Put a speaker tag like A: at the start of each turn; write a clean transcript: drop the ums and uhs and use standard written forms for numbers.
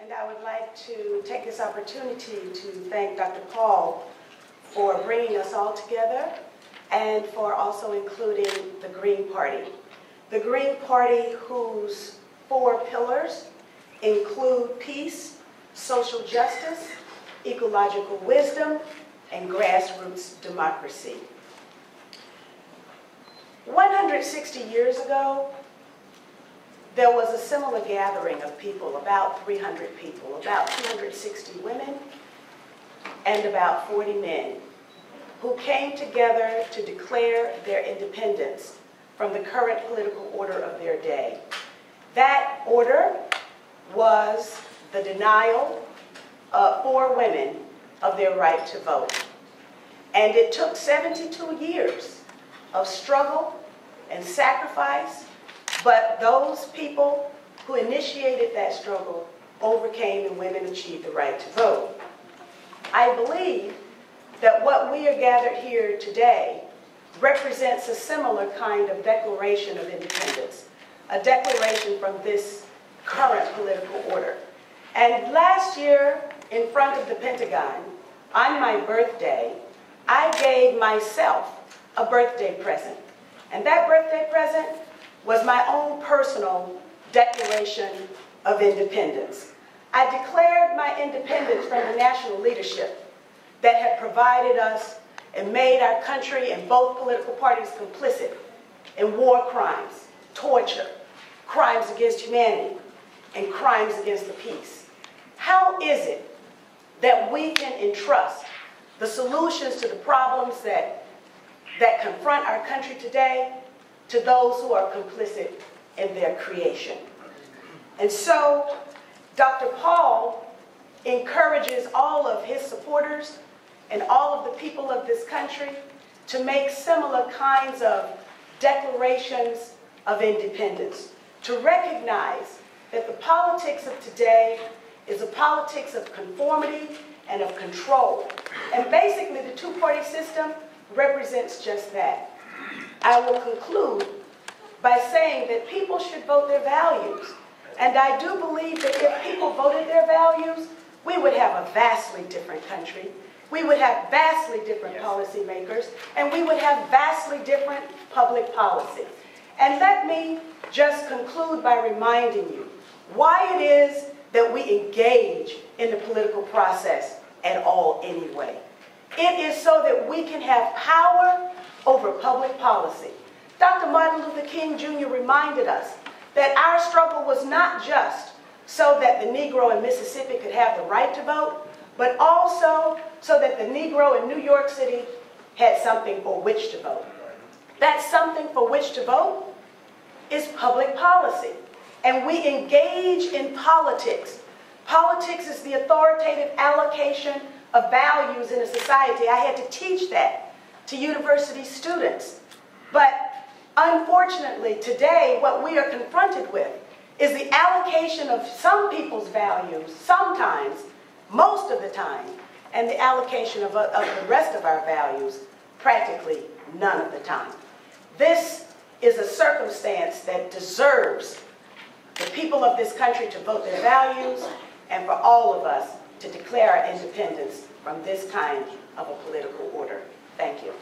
A: And I would like to take this opportunity to thank Dr. Paul for bringing us all together and for also including the Green Party. The Green Party, whose 4 pillars include peace, social justice, ecological wisdom, and grassroots democracy. 160 years ago, there was a similar gathering of people, about 300 people, about 260 women and about 40 men, who came together to declare their independence from the current political order of their day. That order was the denial for women of their right to vote. And it took 72 years of struggle and sacrifice, but those people who initiated that struggle overcame and women achieved the right to vote. I believe that what we are gathered here today represents a similar kind of declaration of independence, a declaration from this current political order. And last year, in front of the Pentagon, on my birthday, I gave myself a birthday present. And that birthday present was my own personal declaration of independence. I declared my independence from the national leadership that had provided us and made our country and both political parties complicit in war crimes, torture, crimes against humanity, and crimes against the peace. How is it that we can entrust the solutions to the problems that confront our country today to those who are complicit in their creation? And so Dr. Paul encourages all of his supporters and all of the people of this country to make similar kinds of declarations of independence, to recognize that the politics of today is a politics of conformity and of control. And basically the two-party system represents just that. I will conclude by saying that people should vote their values. And I do believe that if people voted their values, we would have a vastly different country. We would have vastly different policymakers, and we would have vastly different public policy. And let me just conclude by reminding you why it is that we engage in the political process at all anyway. It is so that we can have power over public policy. Dr. Martin Luther King Jr. reminded us that our struggle was not just so that the Negro in Mississippi could have the right to vote, but also so that the Negro in New York City had something for which to vote. That something for which to vote is public policy. And we engage in politics. Politics is the authoritative allocation of values in a society. I had to teach that to university students. But unfortunately, today, what we are confronted with is the allocation of some people's values, sometimes, most of the time, and the allocation of the rest of our values, practically none of the time. This is a circumstance that deserves the people of this country to vote their values and for all of us to declare our independence from this kind of a political order. Thank you.